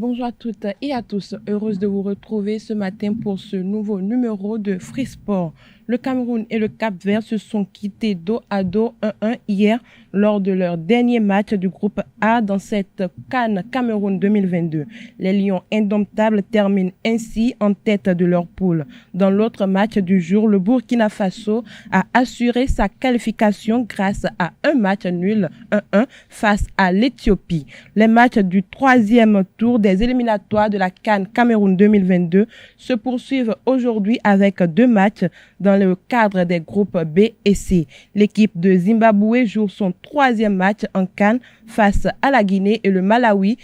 Bonjour à toutes et à tous, heureuse de vous retrouver ce matin pour ce nouveau numéro de Free Sport. Le Cameroun et le Cap-Vert se sont quittés dos à dos 1-1 hier lors de leur dernier match du groupe A dans cette CAN Cameroun 2022. Les Lions indomptables terminent ainsi en tête de leur poule. Dans l'autre match du jour, le Burkina Faso a assuré sa qualification grâce à un match nul 1-1 face à l'Éthiopie. Les matchs du troisième tour des éliminatoires de la CAN Cameroun 2022 se poursuivent aujourd'hui avec deux matchs dans le cadre des groupes B et C. L'équipe de Zimbabwe joue son troisième match en CAN face à la Guinée et le Malawi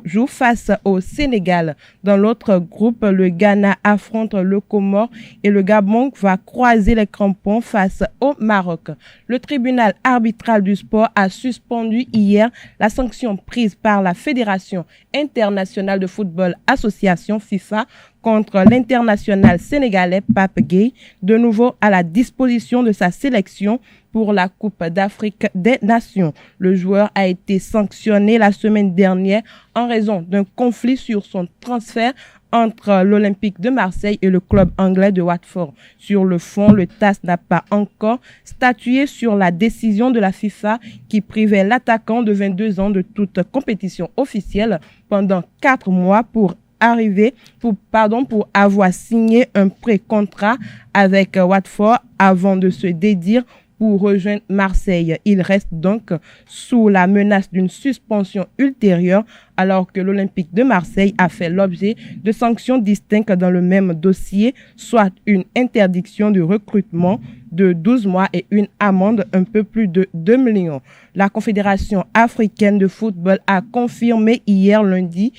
joue face au Sénégal. Dans l'autre groupe, le Ghana affronte le Comore et le Gabon va croiser les crampons face au Maroc. Le tribunal arbitral du sport a suspendu hier la sanction prise par la Fédération internationale de football association FIFA contre l'international sénégalais Pape Gueye, de nouveau à la disposition de sa sélection pour la Coupe d'Afrique des Nations. Le joueur a été sanctionné la semaine dernière en raison d'un conflit sur son transfert entre l'Olympique de Marseille et le club anglais de Watford. Sur le fond, le TAS n'a pas encore statué sur la décision de la FIFA qui privait l'attaquant de 22 ans de toute compétition officielle pendant 4 mois pour avoir signé un pré-contrat avec Watford avant de se dédire pour rejoindre Marseille. Il reste donc sous la menace d'une suspension ultérieure alors que l'Olympique de Marseille a fait l'objet de sanctions distinctes dans le même dossier, soit une interdiction de recrutement de 12 mois et une amende un peu plus de 2 millions. La Confédération africaine de football a confirmé hier lundi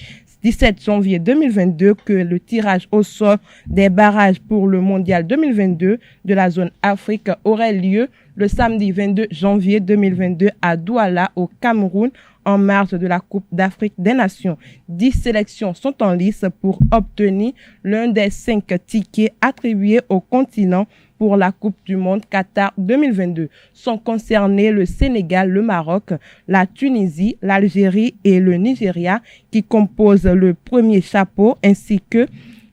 17 janvier 2022 que le tirage au sort des barrages pour le mondial 2022 de la zone Afrique aurait lieu le samedi 22 janvier 2022 à Douala au Cameroun en marge de la Coupe d'Afrique des Nations. 10 sélections sont en lice pour obtenir l'un des 5 tickets attribués au continent pour la Coupe du Monde Qatar 2022. Sont concernés le Sénégal, le Maroc, la Tunisie, l'Algérie et le Nigeria qui composent le premier chapeau, ainsi que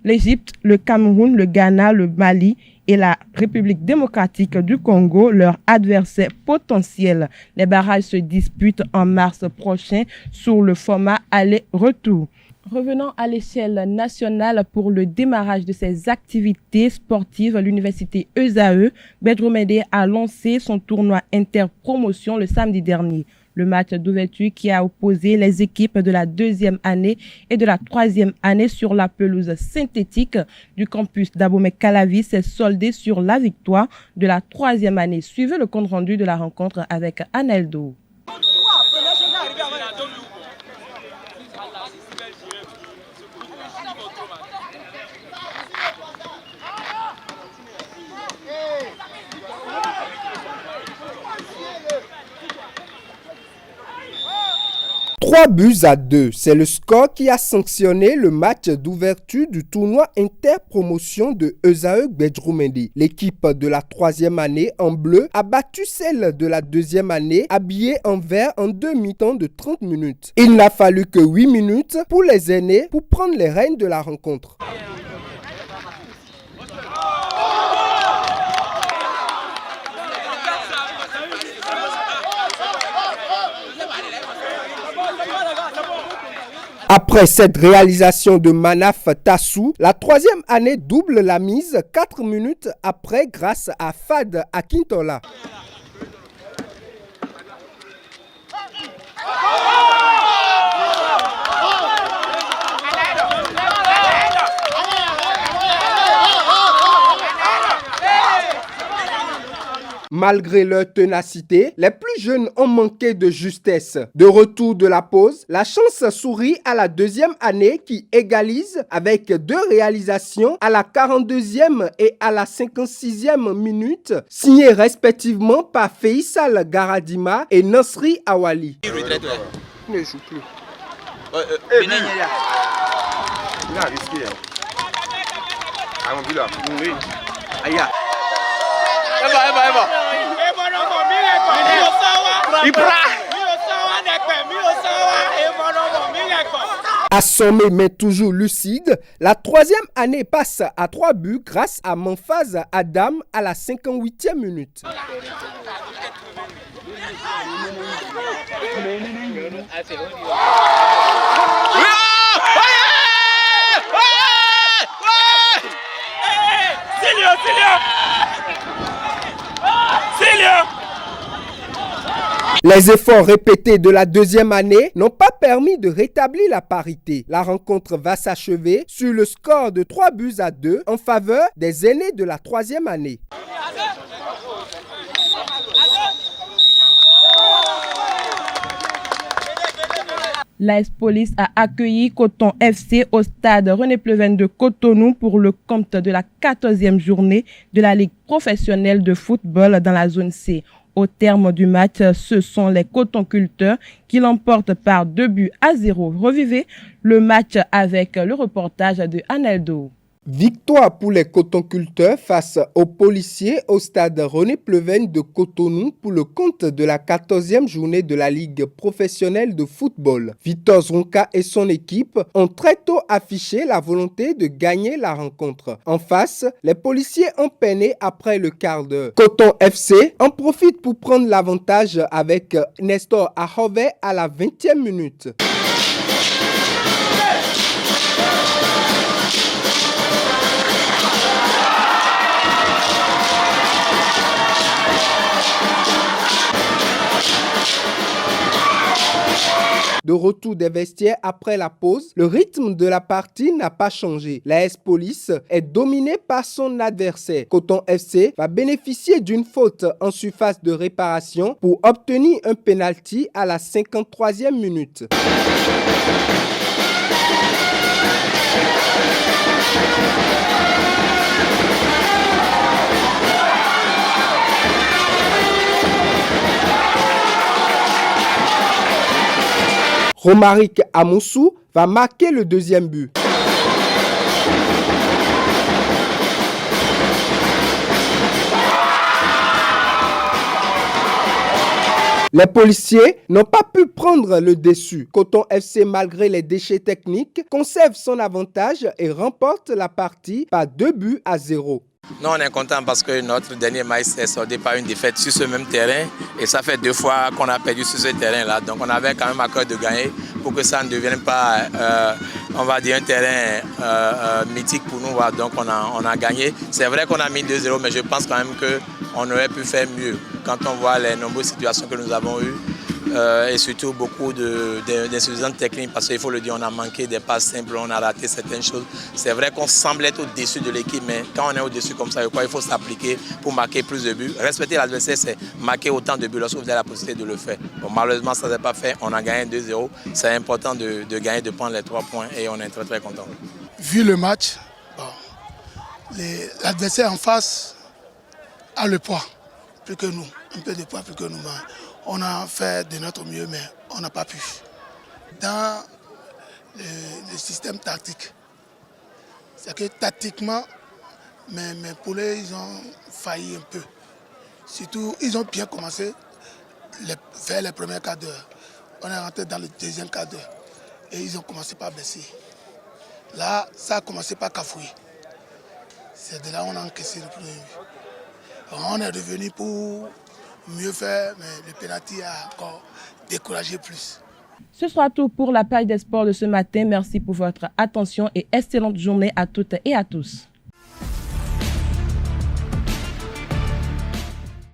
l'Égypte, le Cameroun, le Ghana, le Mali et la République démocratique du Congo, leurs adversaires potentiels. Les barrages se disputent en mars prochain sur le format aller-retour. Revenons à l'échelle nationale pour le démarrage de ses activités sportives. L'université ESAE Bedromédé a lancé son tournoi interpromotion le samedi dernier. Le match d'ouverture qui a opposé les équipes de la deuxième année et de la troisième année sur la pelouse synthétique du campus d'Abomey-Calavi s'est soldé sur la victoire de la troisième année. Suivez le compte rendu de la rencontre avec Aneldo. Trois buts à 2, c'est le score qui a sanctionné le match d'ouverture du tournoi interpromotion de ESAE Bedromédé. L'équipe de la troisième année en bleu a battu celle de la deuxième année habillée en vert en demi-temps de 30 minutes. Il n'a fallu que 8 minutes pour les aînés pour prendre les rênes de la rencontre. Après cette réalisation de Manaf Tassou, la troisième année double la mise 4 minutes après grâce à Fad Akintola. Malgré leur ténacité, les plus jeunes ont manqué de justesse. De retour de la pause, la chance sourit à la deuxième année qui égalise avec 2 réalisations à la 42e et à la 56e minute, signées respectivement par Faisal Garadima et Nasri Awali. Il ne joue plus. Il a risqué. Assommé mais toujours lucide, la troisième année passe à 3 buts grâce à Manfaz Adam à la 58e minute. Les efforts répétés de la deuxième année n'ont pas permis de rétablir la parité. La rencontre va s'achever sur le score de 3-2 en faveur des aînés de la troisième année. L'AS Police a accueilli Coton FC au stade René Pleven de Cotonou pour le compte de la 14e journée de la Ligue professionnelle de football dans la zone C. Au terme du match, ce sont les cotonculteurs qui l'emportent par 2-0. Revivez le match avec le reportage de Aneldo. Victoire pour les cotonculteurs face aux policiers au stade René Pleven de Cotonou pour le compte de la 14e journée de la Ligue professionnelle de football. Victor Zronka et son équipe ont très tôt affiché la volonté de gagner la rencontre. En face, les policiers ont peiné après le quart d'heure. Coton FC en profite pour prendre l'avantage avec Nestor Ahove à la 20e minute. De retour des vestiaires après la pause, le rythme de la partie n'a pas changé. L'AS Police est dominée par son adversaire. Coton FC va bénéficier d'une faute en surface de réparation pour obtenir un penalty à la 53e minute. Romaric Amoussou va marquer le deuxième but. Les policiers n'ont pas pu prendre le dessus. Coton FC, malgré les déchets techniques, conserve son avantage et remporte la partie par 2-0. Nous, on est content parce que notre dernier match s'est soldé par une défaite sur ce même terrain. Et ça fait 2 fois qu'on a perdu sur ce terrain-là. Donc on avait quand même à cœur de gagner pour que ça ne devienne pas, on va dire, un terrain mythique pour nous. Donc on a gagné. C'est vrai qu'on a mis 2-0, mais je pense quand même qu'on aurait pu faire mieux. Quand on voit les nombreuses situations que nous avons eues, et surtout beaucoup d'insuffisances techniques, parce qu'il faut le dire, on a manqué des passes simples, on a raté certaines choses. C'est vrai qu'on semble être au-dessus de l'équipe, mais quand on est au-dessus comme ça, il faut s'appliquer pour marquer plus de buts. Respecter l'adversaire, c'est marquer autant de buts lorsque vous avez la possibilité de le faire. Bon, malheureusement, ça ne s'est pas fait, on a gagné 2-0. C'est important de gagner, de prendre les 3 points et on est très très content. Vu le match, l'adversaire en face a le poids, plus que nous, un peu de poids plus que nous. On a fait de notre mieux, mais on n'a pas pu. Dans le système tactique, c'est que tactiquement, mes poulets, ils ont failli un peu. Surtout, ils ont bien commencé vers les premiers quarts d'heure. On est rentré dans le deuxième quart d'heure et ils ont commencé par baisser. Là, ça a commencé par cafouiller. C'est de là qu'on a encaissé le premier but. On est revenu pour mieux faire, mais le pénalty a encore découragé plus. Ce sera tout pour la page des sports de ce matin. Merci pour votre attention et excellente journée à toutes et à tous.